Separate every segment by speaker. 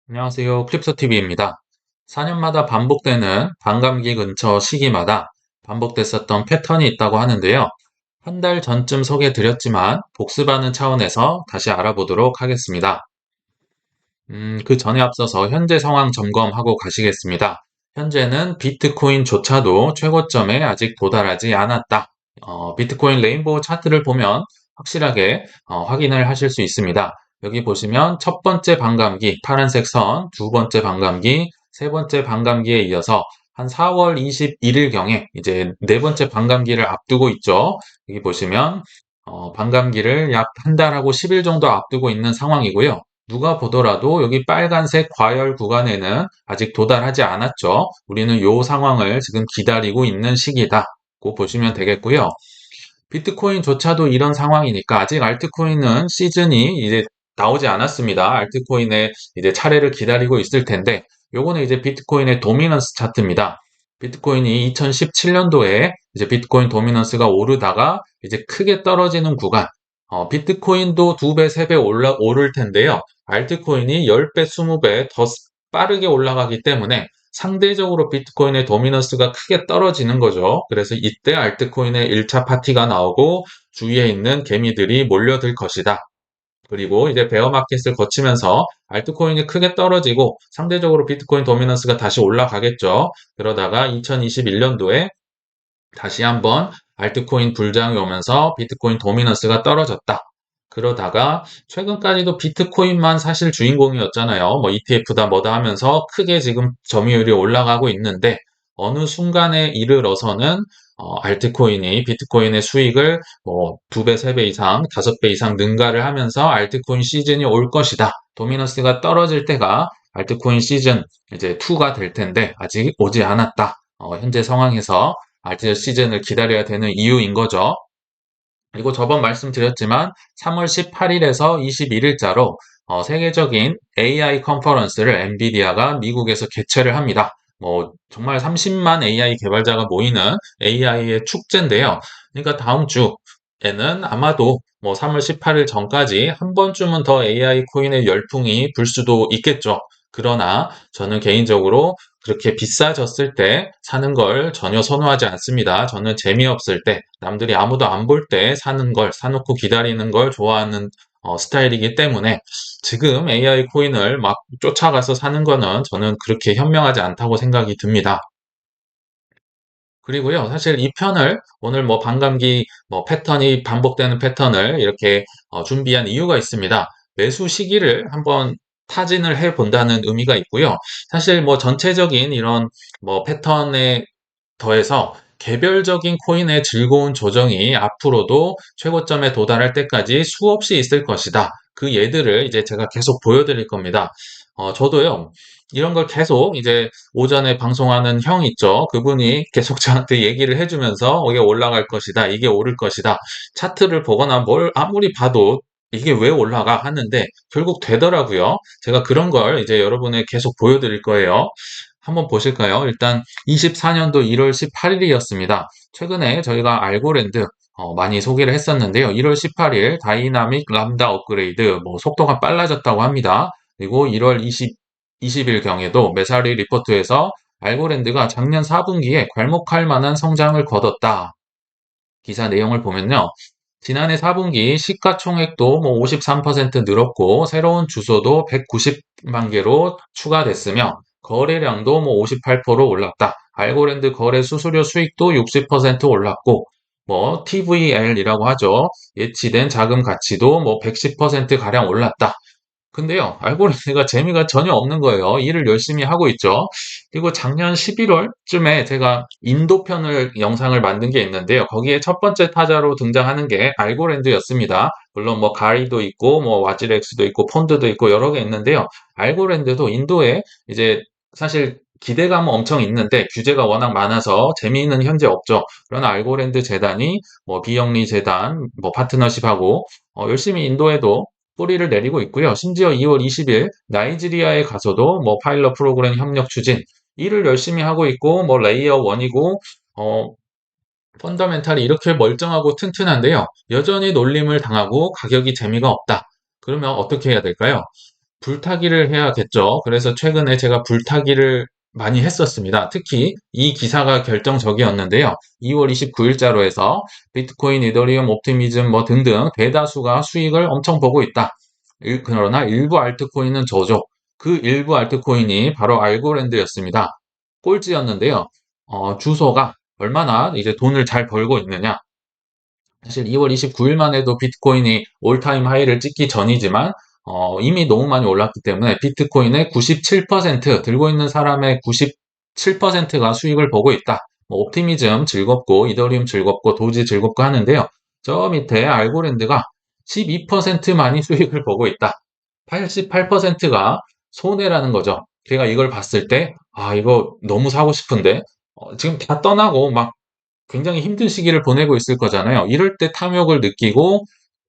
Speaker 1: 안녕하세요. 크립토TV입니다. 4년마다 반복되는 반감기 근처 시기마다 반복됐었던 패턴이 있다고 하는데요. 한 달 전쯤 소개드렸지만 복습하는 차원에서 다시 알아보도록 하겠습니다. 그 전에 앞서서 현재 상황 점검하고 가시겠습니다. 현재는 비트코인조차도 최고점에 아직 도달하지 않았다. 비트코인 레인보우 차트를 보면 확실하게 확인을 하실 수 있습니다. 여기 보시면 첫 번째 반감기 파란색 선, 두 번째 반감기, 세 번째 반감기에 이어서 한 4월 21일경에 이제 네 번째 반감기를 앞두고 있죠. 여기 보시면 반감기를 약 한 달하고 10일 정도 앞두고 있는 상황이고요. 누가 보더라도 여기 빨간색 과열 구간에는 아직 도달하지 않았죠. 우리는 이 상황을 지금 기다리고 있는 시기다고 보시면 되겠고요. 비트코인조차도 이런 상황이니까 아직 알트코인은 시즌이 이제 나오지 않았습니다. 알트코인의 이제 차례를 기다리고 있을 텐데, 요거는 이제 비트코인의 도미넌스 차트입니다. 비트코인이 2017년도에 이제 비트코인 도미넌스가 오르다가 이제 크게 떨어지는 구간, 비트코인도 2배, 3배 오를 텐데요. 알트코인이 10배, 20배 더 빠르게 올라가기 때문에 상대적으로 비트코인의 도미넌스가 크게 떨어지는 거죠. 그래서 이때 알트코인의 1차 파티가 나오고 주위에 있는 개미들이 몰려들 것이다. 그리고 이제 베어 마켓을 거치면서 알트코인이 크게 떨어지고 상대적으로 비트코인 도미넌스가 다시 올라가겠죠. 그러다가 2021년도에 다시 한번 알트코인 불장이 오면서 비트코인 도미넌스가 떨어졌다. 그러다가 최근까지도 비트코인만 사실 주인공이었잖아요. 뭐 ETF다 뭐다 하면서 크게 지금 점유율이 올라가고 있는데 어느 순간에 이르러서는 알트코인이 비트코인의 수익을 뭐 2배, 3배 이상, 5배 이상 능가를 하면서 알트코인 시즌이 올 것이다. 도미넌스가 떨어질 때가 알트코인 시즌 이제 2가 될 텐데 아직 오지 않았다. 현재 상황에서 알트 시즌을 기다려야 되는 이유인 거죠. 그리고 저번 말씀드렸지만 3월 18일에서 21일자로 세계적인 AI 컨퍼런스를 엔비디아가 미국에서 개최를 합니다. 뭐 정말 30만 AI 개발자가 모이는 AI의 축제인데요. 그러니까 다음 주에는 아마도 뭐 3월 18일 전까지 한 번쯤은 더 AI 코인의 열풍이 불 수도 있겠죠. 그러나 저는 개인적으로 그렇게 비싸졌을 때 사는 걸 전혀 선호하지 않습니다. 저는 재미없을 때, 남들이 아무도 안 볼 때 사는 걸, 사놓고 기다리는 걸 좋아하는 스타일이기 때문에 지금 AI 코인을 막 쫓아가서 사는 거는 저는 그렇게 현명하지 않다고 생각이 듭니다. 그리고요, 사실 이 편을 오늘 뭐 반감기 뭐 패턴이 반복되는 패턴을 이렇게 준비한 이유가 있습니다. 매수 시기를 한번 타진을 해 본다는 의미가 있고요. 사실 뭐 전체적인 이런 뭐 패턴에 더해서 개별적인 코인의 즐거운 조정이 앞으로도 최고점에 도달할 때까지 수없이 있을 것이다. 그 예들을 이제 제가 계속 보여드릴 겁니다. 저도요, 이런 걸 계속 이제 오전에 방송하는 형 있죠. 그분이 계속 저한테 얘기를 해주면서 이게 올라갈 것이다. 이게 오를 것이다. 차트를 보거나 뭘 아무리 봐도 이게 왜 올라가 하는데 결국 되더라고요. 제가 그런 걸 이제 여러분에 계속 보여드릴 거예요. 한번 보실까요? 일단 24년도 1월 18일이었습니다. 최근에 저희가 알고랜드 많이 소개를 했었는데요. 1월 18일 다이나믹 람다 업그레이드 뭐 속도가 빨라졌다고 합니다. 그리고 1월 20일 경에도 메사리 리포트에서 알고랜드가 작년 4분기에 괄목할 만한 성장을 거뒀다. 기사 내용을 보면요. 지난해 4분기 시가총액도 뭐 53% 늘었고 새로운 주소도 190만 개로 추가됐으며 거래량도 뭐 58% 올랐다. 알고랜드 거래 수수료 수익도 60% 올랐고 뭐 TVL이라고 하죠. 예치된 자금 가치도 뭐 110% 가량 올랐다. 근데요, 알고리즘가 재미가 전혀 없는 거예요. 일을 열심히 하고 있죠. 그리고 작년 11월쯤에 제가 인도 편을 영상을 만든 게 있는데요. 거기에 첫 번째 타자로 등장하는 게 알고랜드였습니다. 물론 뭐 가리도 있고 뭐 와지렉스도 있고 폰드도 있고 여러 개 있는데요. 알고랜드도 인도에 이제 사실 기대감은 엄청 있는데 규제가 워낙 많아서 재미는 현재 없죠. 그러나 알고랜드 재단이 뭐 비영리 재단 뭐 파트너십하고 열심히 인도에도 뿌리를 내리고 있고요. 심지어 2월 20일 나이지리아에 가서도 뭐 파일럿 프로그램 협력 추진 일을 열심히 하고 있고 뭐 레이어 1이고 펀더멘탈이 이렇게 멀쩡하고 튼튼한데요. 여전히 놀림을 당하고 가격이 재미가 없다. 그러면 어떻게 해야 될까요? 불타기를 해야겠죠. 그래서 최근에 제가 불타기를 많이 했었습니다. 특히 이 기사가 결정적이었는데요. 2월 29일자로 해서 비트코인, 이더리움, 옵티미즘 뭐 등등 대다수가 수익을 엄청 보고 있다. 그러나 일부 알트코인은 저조. 그 일부 알트코인이 바로 알고랜드였습니다. 꼴찌였는데요. 주소가 얼마나 이제 돈을 잘 벌고 있느냐. 사실 2월 29일만 해도 비트코인이 올타임 하이를 찍기 전이지만 이미 너무 많이 올랐기 때문에 비트코인의 97% 들고 있는 사람의 97%가 수익을 보고 있다. 뭐 옵티미즘 즐겁고 이더리움 즐겁고 도지 즐겁고 하는데요. 저 밑에 알고랜드가 12%만이 수익을 보고 있다. 88%가 손해라는 거죠. 제가 이걸 봤을 때, 아, 이거 너무 사고 싶은데, 지금 다 떠나고 막 굉장히 힘든 시기를 보내고 있을 거잖아요. 이럴 때 탐욕을 느끼고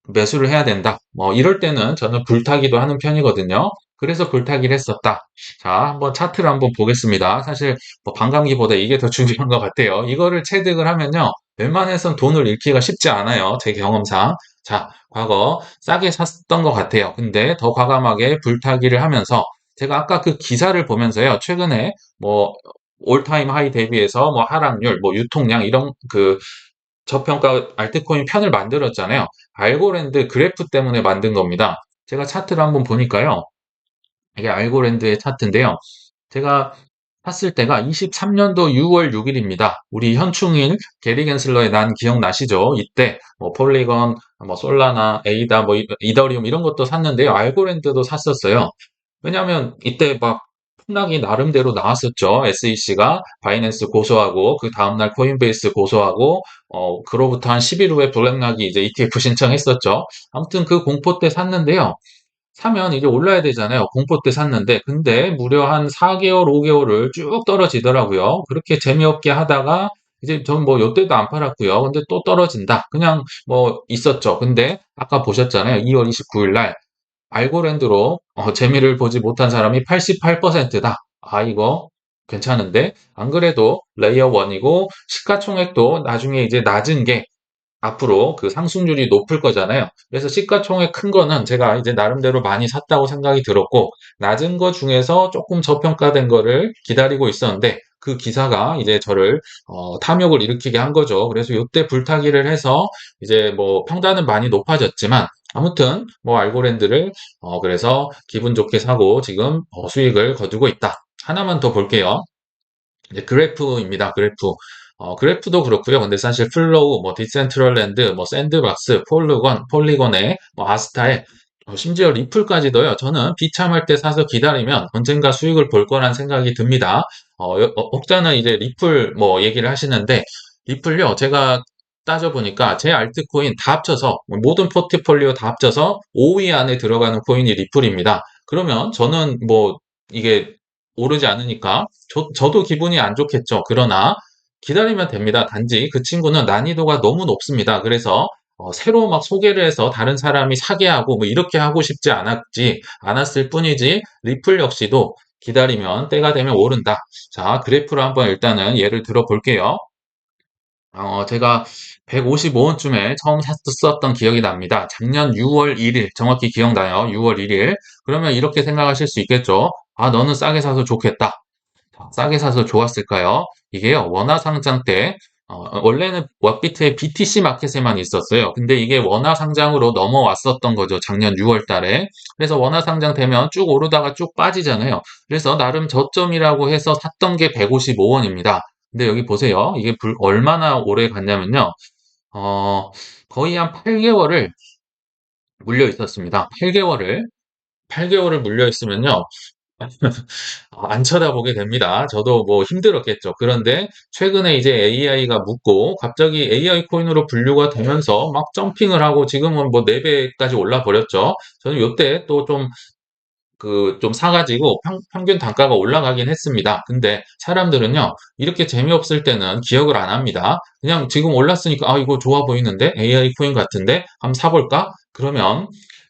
Speaker 1: 매수를 해야 된다. 뭐 이럴 때는 저는 불타기도 하는 편이거든요. 그래서 불타기를 했었다. 자, 한번 차트를 한번 보겠습니다. 사실 뭐 반감기보다 이게 더 중요한 것 같아요. 이거를 체득을 하면요. 웬만해선 돈을 잃기가 쉽지 않아요. 제 경험상. 자, 과거 싸게 샀던 것 같아요. 근데 더 과감하게 불타기를 하면서 제가 아까 그 기사를 보면서요. 최근에 뭐 올타임 하이 대비해서 뭐 하락률, 뭐 유통량 이런 그 저평가 알트코인 편을 만들었잖아요. 알고랜드 그래프 때문에 만든 겁니다. 제가 차트를 한번 보니까요. 이게 알고랜드의 차트인데요. 제가 샀을 때가 23년도 6월 6일입니다. 우리 현충일 게리 겐슬러의 난 기억나시죠? 이때 뭐 폴리건, 뭐 솔라나, 에이다, 뭐 이더리움 이런 것도 샀는데요. 알고랜드도 샀었어요. 왜냐하면 이때 막 폭락이 나름대로 나왔었죠. SEC가 바이낸스 고소하고 그 다음날 코인베이스 고소하고 그로부터 한 10일 후에 블랙락이 이제 ETF 신청했었죠. 아무튼 그 공포 때 샀는데요. 사면 이제 올라야 되잖아요. 공포 때 샀는데 근데 무려 한 4개월, 5개월을 쭉 떨어지더라고요. 그렇게 재미없게 하다가 이제 전 뭐 요때도 안 팔았고요. 근데 또 떨어진다. 그냥 뭐 있었죠. 근데 아까 보셨잖아요. 2월 29일 날 알고랜드로 재미를 보지 못한 사람이 88%다. 아, 이거 괜찮은데? 안 그래도 레이어 1이고 시가총액도 나중에 이제 낮은 게 앞으로 그 상승률이 높을 거잖아요. 그래서 시가총액 큰 거는 제가 이제 나름대로 많이 샀다고 생각이 들었고, 낮은 거 중에서 조금 저평가된 거를 기다리고 있었는데, 그 기사가 이제 저를 탐욕을 일으키게 한 거죠. 그래서 이때 불타기를 해서 이제 뭐 평단은 많이 높아졌지만, 아무튼 뭐 알고랜드를 그래서 기분 좋게 사고 지금 수익을 거두고 있다. 하나만 더 볼게요. 이제 그래프입니다. 그래프. 그래프도 그렇고요. 근데 사실 플로우, 뭐 디센트럴랜드, 뭐 샌드박스, 폴리건에, 뭐 아스타에, 심지어 리플까지도요. 저는 비참할 때 사서 기다리면 언젠가 수익을 볼 거란 생각이 듭니다. 혹자는 이제 리플 뭐 얘기를 하시는데 리플요. 제가 따져보니까 제 알트코인 다 합쳐서 모든 포트폴리오 다 합쳐서 5위 안에 들어가는 코인이 리플입니다. 그러면 저는 뭐 이게 오르지 않으니까 저도 기분이 안 좋겠죠. 그러나 기다리면 됩니다. 단지 그 친구는 난이도가 너무 높습니다. 그래서 새로 막 소개를 해서 다른 사람이 사게 하고 뭐 이렇게 하고 싶지 않았을 뿐이지 리플 역시도 기다리면 때가 되면 오른다. 자, 그래프로 한번 일단은 예를 들어 볼게요. 제가 155원쯤에 처음 샀었던 기억이 납니다. 작년 6월 1일, 정확히 기억나요. 6월 1일. 그러면 이렇게 생각하실 수 있겠죠. 아, 너는 싸게 사서 좋겠다. 싸게 사서 좋았을까요? 이게요, 원화 상장 때, 원래는 왓비트의 BTC 마켓에만 있었어요. 근데 이게 원화 상장으로 넘어왔었던 거죠. 작년 6월 달에. 그래서 원화 상장 되면 쭉 오르다가 쭉 빠지잖아요. 그래서 나름 저점이라고 해서 샀던 게 155원입니다. 근데 여기 보세요. 이게 얼마나 오래 갔냐면요. 어, 거의 한 8개월을 물려 있었습니다. 8개월을 물려 있으면요. 안 쳐다보게 됩니다. 저도 뭐 힘들었겠죠. 그런데 최근에 이제 AI가 묻고 갑자기 AI 코인으로 분류가 되면서 막 점핑을 하고 지금은 뭐 4배까지 올라 버렸죠. 저는 요때 또 좀 사가지고 평균 단가가 올라가긴 했습니다. 근데 사람들은요, 이렇게 재미없을 때는 기억을 안 합니다. 그냥 지금 올랐으니까, 아, 이거 좋아 보이는데? AI 코인 같은데? 한번 사볼까? 그러면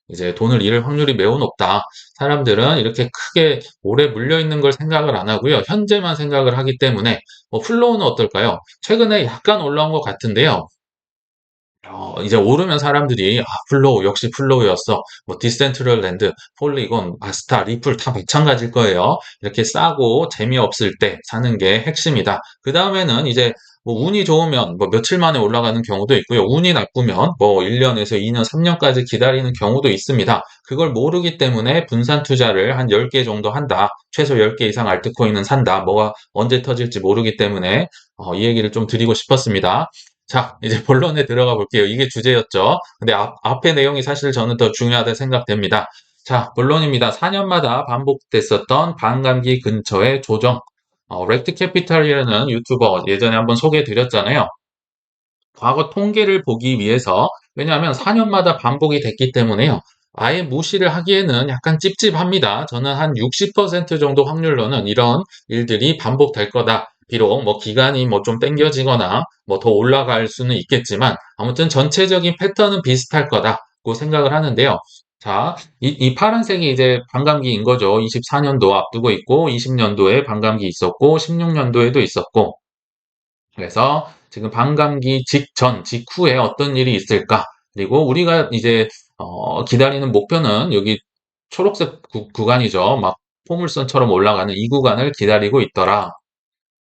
Speaker 1: 이제 돈을 잃을 확률이 매우 높다. 사람들은 이렇게 크게 오래 물려있는 걸 생각을 안 하고요. 현재만 생각을 하기 때문에, 플로우는 어떨까요? 최근에 약간 올라온 것 같은데요. 이제 오르면 사람들이 플로우 역시 플로우였어. 뭐 디센트럴랜드, 폴리곤, 아스타, 리플 다 마찬가지일 거예요. 이렇게 싸고 재미없을 때 사는 게 핵심이다. 그 다음에는 이제 뭐 운이 좋으면 뭐 며칠 만에 올라가는 경우도 있고요. 운이 나쁘면 뭐 1년에서 2년, 3년까지 기다리는 경우도 있습니다. 그걸 모르기 때문에 분산 투자를 한 10개 정도 한다. 최소 10개 이상 알트코인은 산다. 뭐가 언제 터질지 모르기 때문에 이 얘기를 좀 드리고 싶었습니다. 자, 이제 본론에 들어가 볼게요. 이게 주제였죠. 근데 앞의 내용이 사실 저는 더 중요하다 생각됩니다. 자, 본론입니다. 4년마다 반복됐었던 반감기 근처의 조정. 렉트 캐피탈이라는 유튜버 예전에 한번 소개해 드렸잖아요. 과거 통계를 보기 위해서, 왜냐하면 4년마다 반복이 됐기 때문에요. 아예 무시를 하기에는 약간 찝찝합니다. 저는 한 60% 정도 확률로는 이런 일들이 반복될 거다. 비록 뭐 기간이 뭐 좀 땡겨지거나 뭐 더 올라갈 수는 있겠지만 아무튼 전체적인 패턴은 비슷할 거다고 생각을 하는데요. 자, 이 파란색이 이제 반감기인 거죠. 24년도 앞두고 있고 20년도에 반감기 있었고 16년도에도 있었고, 그래서 지금 반감기 직전, 직후에 어떤 일이 있을까? 그리고 우리가 이제 기다리는 목표는 여기 초록색 구간이죠. 막 포물선처럼 올라가는 이 구간을 기다리고 있더라.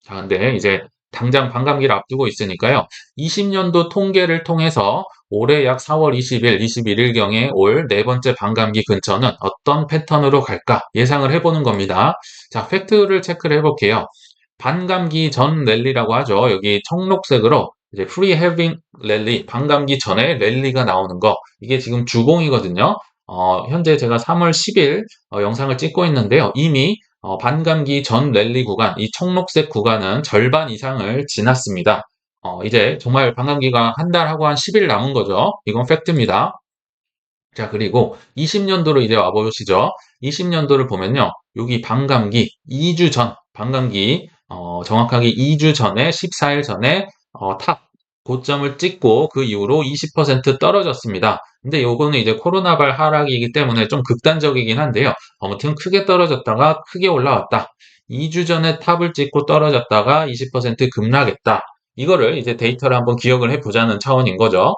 Speaker 1: 자, 근데 이제 당장 반감기를 앞두고 있으니까요. 20년도 통계를 통해서 올해 약 4월 20일, 21일경에 올 네 번째 반감기 근처는 어떤 패턴으로 갈까 예상을 해보는 겁니다. 자, 팩트를 체크를 해볼게요. 반감기 전 랠리라고 하죠. 여기 청록색으로 이제 프리 해빙 랠리, 반감기 전에 랠리가 나오는 거. 이게 지금 주봉이거든요. 현재 제가 3월 10일 영상을 찍고 있는데요. 이미 반감기 전 랠리 구간, 이 청록색 구간은 절반 이상을 지났습니다. 이제 정말 반감기가 한 달하고 한 10일 남은 거죠. 이건 팩트입니다. 자, 그리고 20년도로 이제 와보시죠. 20년도를 보면요. 여기 반감기 2주 전, 반감기, 정확하게 2주 전에, 14일 전에, 탑, 고점을 찍고 그 이후로 20% 떨어졌습니다. 근데 요거는 이제 코로나발 하락이기 때문에 좀 극단적이긴 한데요. 아무튼 크게 떨어졌다가 크게 올라왔다. 2주 전에 탑을 찍고 떨어졌다가 20% 급락했다. 이거를 이제 데이터를 한번 기억을 해보자는 차원인 거죠.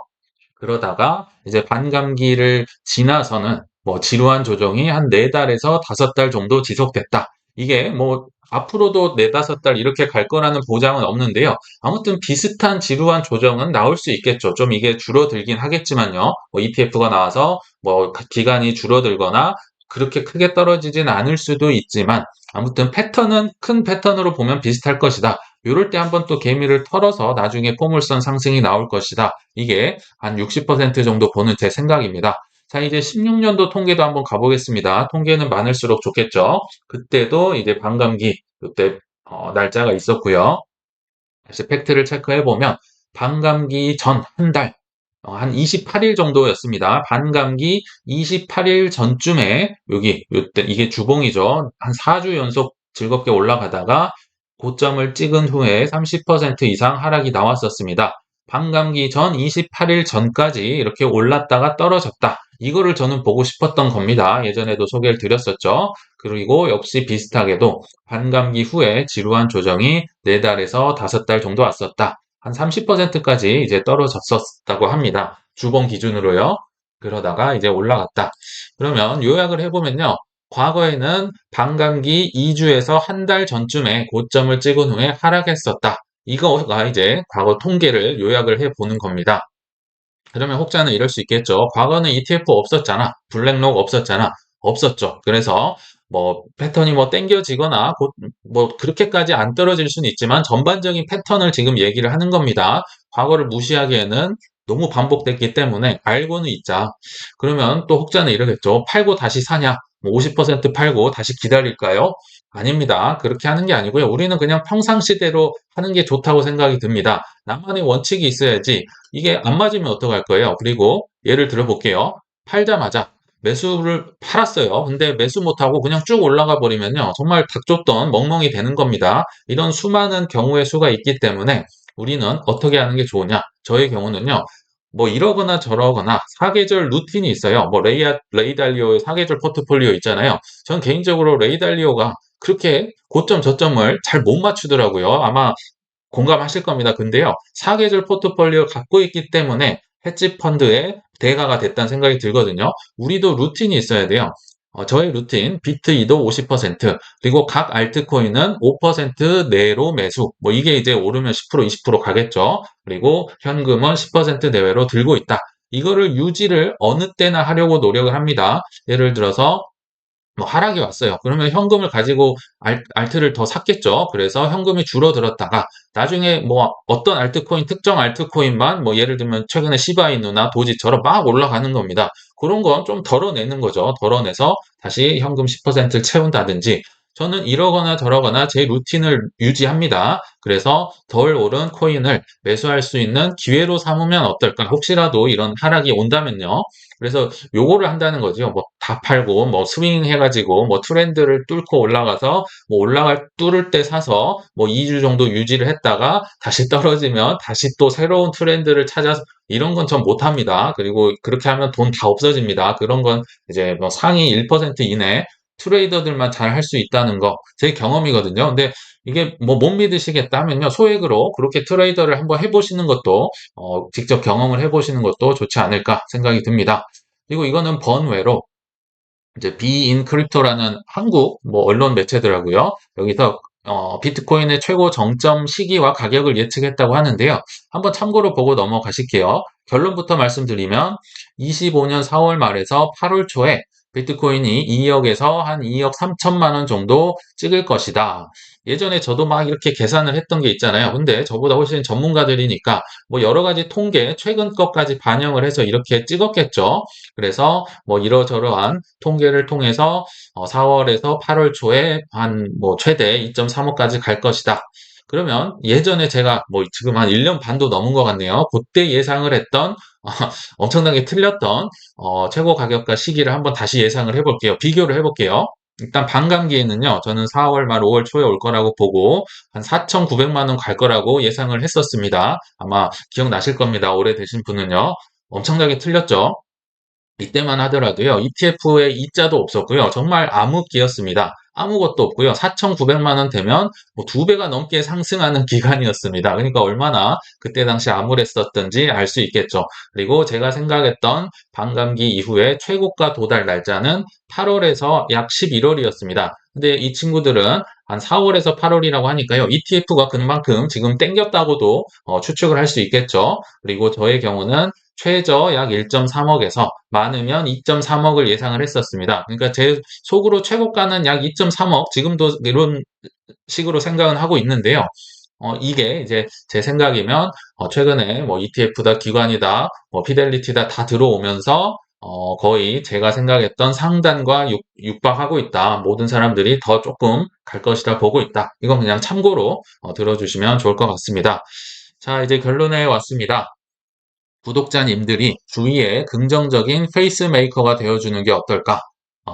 Speaker 1: 그러다가 이제 반감기를 지나서는 뭐 지루한 조정이 한 4달에서 5달 정도 지속됐다. 이게 뭐 앞으로도 4, 5달 이렇게 갈 거라는 보장은 없는데요. 아무튼 비슷한 지루한 조정은 나올 수 있겠죠. 좀 이게 줄어들긴 하겠지만요. 뭐 ETF가 나와서 뭐 기간이 줄어들거나 그렇게 크게 떨어지진 않을 수도 있지만 아무튼 패턴은 큰 패턴으로 보면 비슷할 것이다. 이럴 때 한번 또 개미를 털어서 나중에 포물선 상승이 나올 것이다. 이게 한 60% 정도 보는 제 생각입니다. 자, 이제 16년도 통계도 한번 가보겠습니다. 통계는 많을수록 좋겠죠. 그때도 이제 반감기, 그때 날짜가 있었고요. 다시 팩트를 체크해보면 반감기 전 한 달, 한 28일 정도였습니다. 반감기 28일 전쯤에 여기 요때 이게 주봉이죠. 한 4주 연속 즐겁게 올라가다가 고점을 찍은 후에 30% 이상 하락이 나왔었습니다. 반감기 전 28일 전까지 이렇게 올랐다가 떨어졌다. 이거를 저는 보고 싶었던 겁니다. 예전에도 소개를 드렸었죠. 그리고 역시 비슷하게도 반감기 후에 지루한 조정이 4달에서 5달 정도 왔었다. 한 30%까지 이제 떨어졌었다고 합니다. 주봉 기준으로요. 그러다가 이제 올라갔다. 그러면 요약을 해보면요. 과거에는 반감기 2주에서 한 달 전쯤에 고점을 찍은 후에 하락했었다. 이거가 이제 과거 통계를 요약을 해보는 겁니다. 그러면 혹자는 이럴 수 있겠죠. 과거는 ETF 없었잖아. 블랙록 없었잖아. 없었죠. 그래서 뭐 패턴이 뭐 땡겨지거나 뭐 그렇게까지 안 떨어질 수는 있지만 전반적인 패턴을 지금 얘기를 하는 겁니다. 과거를 무시하기에는 너무 반복됐기 때문에 알고는 있자. 그러면 또 혹자는 이러겠죠. 팔고 다시 사냐? 뭐 50% 팔고 다시 기다릴까요? 아닙니다. 그렇게 하는 게 아니고요. 우리는 그냥 평상시대로 하는 게 좋다고 생각이 듭니다. 나만의 원칙이 있어야지 이게 안 맞으면 어떡할 거예요? 그리고 예를 들어 볼게요. 팔자마자 매수를 팔았어요. 근데 매수 못하고 그냥 쭉 올라가 버리면요. 정말 닭줬던 멍멍이 되는 겁니다. 이런 수많은 경우의 수가 있기 때문에 우리는 어떻게 하는 게 좋으냐? 저의 경우는요. 뭐 이러거나 저러거나 사계절 루틴이 있어요. 뭐 레이달리오의 사계절 포트폴리오 있잖아요. 전 개인적으로 레이달리오가 그렇게 고점 저점을 잘 못 맞추더라고요. 아마 공감하실 겁니다. 근데요, 사계절 포트폴리오 갖고 있기 때문에 헤지 펀드의 대가가 됐다는 생각이 들거든요. 우리도 루틴이 있어야 돼요. 저의 루틴, 비트 이도 50%, 그리고 각 알트코인은 5% 내로 매수. 뭐 이게 이제 오르면 10%, 20% 가겠죠. 그리고 현금은 10% 내외로 들고 있다. 이거를 유지를 어느 때나 하려고 노력을 합니다. 예를 들어서 뭐 하락이 왔어요. 그러면 현금을 가지고 알트를 더 샀겠죠. 그래서 현금이 줄어들었다가 나중에 뭐 어떤 알트코인, 특정 알트코인만 뭐 예를 들면 최근에 시바이누나 도지처럼 막 올라가는 겁니다. 그런 건 좀 덜어내는 거죠. 덜어내서 다시 현금 10%를 채운다든지 저는 이러거나 저러거나 제 루틴을 유지합니다. 그래서 덜 오른 코인을 매수할 수 있는 기회로 삼으면 어떨까? 혹시라도 이런 하락이 온다면요. 그래서 요거를 한다는 거죠. 뭐 다 팔고 뭐 스윙 해가지고 뭐 트렌드를 뚫고 올라가서 뭐 올라갈 뚫을 때 사서 뭐 2주 정도 유지를 했다가 다시 떨어지면 다시 또 새로운 트렌드를 찾아서 이런 건 전 못합니다. 그리고 그렇게 하면 돈 다 없어집니다. 그런 건 이제 뭐 상위 1% 이내 트레이더들만 잘 할 수 있다는 거 제 경험이거든요. 근데 이게 뭐 못 믿으시겠다 하면요. 소액으로 그렇게 트레이더를 한번 해보시는 것도 직접 경험을 해보시는 것도 좋지 않을까 생각이 듭니다. 그리고 이거는 번외로 이제 비인 크립토라는 한국 뭐 언론 매체더라고요. 여기서 비트코인의 최고 정점 시기와 가격을 예측했다고 하는데요. 한번 참고로 보고 넘어가실게요. 결론부터 말씀드리면 25년 4월 말에서 8월 초에 비트코인이 2억에서 한 2억 3천만 원 정도 찍을 것이다. 예전에 저도 막 이렇게 계산을 했던 게 있잖아요. 근데 저보다 훨씬 전문가들이니까 뭐 여러 가지 통계, 최근 것까지 반영을 해서 이렇게 찍었겠죠. 그래서 뭐 이러저러한 통계를 통해서 4월에서 8월 초에 한 뭐 최대 2.3억까지 갈 것이다. 그러면 예전에 제가 뭐 지금 한 1년 반도 넘은 것 같네요. 그때 예상을 했던 엄청나게 틀렸던 최고 가격과 시기를 한번 다시 예상을 해볼게요. 비교를 해볼게요. 일단 반감기에는요, 저는 4월 말 5월 초에 올 거라고 보고 한 4,900만 원 갈 거라고 예상을 했었습니다. 아마 기억나실 겁니다. 오래되신 분은요. 엄청나게 틀렸죠. 이때만 하더라도요. ETF에 이자도 없었고요. 정말 암흑기였습니다. 아무것도 없고요. 4,900만 원 되면 뭐 2배가 넘게 상승하는 기간이었습니다. 그러니까 얼마나 그때 당시 암울했었던지 알 수 있겠죠. 그리고 제가 생각했던 반감기 이후에 최고가 도달 날짜는 8월에서 약 11월이었습니다. 근데 이 친구들은 한 4월에서 8월이라고 하니까요. ETF가 그만큼 지금 땡겼다고도 추측을 할 수 있겠죠. 그리고 저의 경우는 최저 약 1.3억에서 많으면 2.3억을 예상을 했었습니다. 그러니까 제 속으로 최고가는 약 2.3억, 지금도 이런 식으로 생각은 하고 있는데요. 이게 이제 제 생각이면 최근에 뭐 ETF다, 기관이다, 뭐 피델리티다 다 들어오면서 거의 제가 생각했던 상단과 육박하고 있다. 모든 사람들이 더 조금 갈 것이다 보고 있다. 이건 그냥 참고로 들어주시면 좋을 것 같습니다. 자, 이제 결론에 왔습니다. 구독자님들이 주위에 긍정적인 페이스메이커가 되어주는 게 어떨까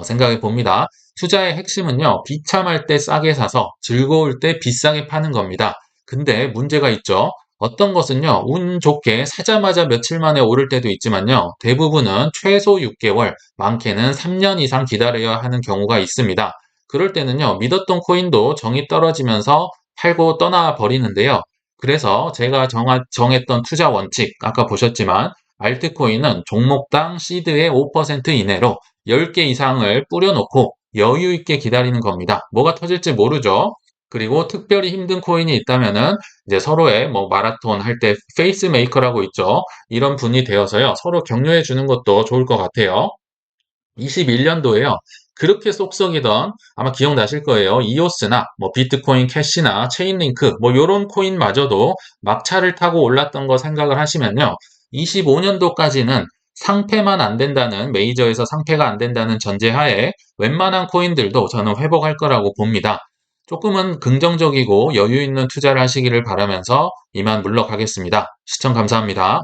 Speaker 1: 생각해 봅니다. 투자의 핵심은요, 비참할 때 싸게 사서 즐거울 때 비싸게 파는 겁니다. 근데 문제가 있죠. 어떤 것은요, 운 좋게 사자마자 며칠 만에 오를 때도 있지만요, 대부분은 최소 6개월, 많게는 3년 이상 기다려야 하는 경우가 있습니다. 그럴 때는요, 믿었던 코인도 정이 떨어지면서 팔고 떠나 버리는데요. 그래서 제가 정했던 투자 원칙, 아까 보셨지만, 알트코인은 종목당 시드의 5% 이내로 10개 이상을 뿌려놓고 여유 있게 기다리는 겁니다. 뭐가 터질지 모르죠. 그리고 특별히 힘든 코인이 있다면은 이제 서로의 뭐 마라톤 할 때 페이스 메이커라고 있죠. 이런 분이 되어서요. 서로 격려해 주는 것도 좋을 것 같아요. 21년도에요. 그렇게 쏙쏙이던 아마 기억나실 거예요. 이오스나 뭐 비트코인 캐시나 체인링크 뭐 요런 코인마저도 막차를 타고 올랐던 거 생각을 하시면요. 25년도까지는 상패만 안 된다는 메이저에서 상패가 안 된다는 전제하에 웬만한 코인들도 저는 회복할 거라고 봅니다. 조금은 긍정적이고 여유 있는 투자를 하시기를 바라면서 이만 물러가겠습니다. 시청 감사합니다.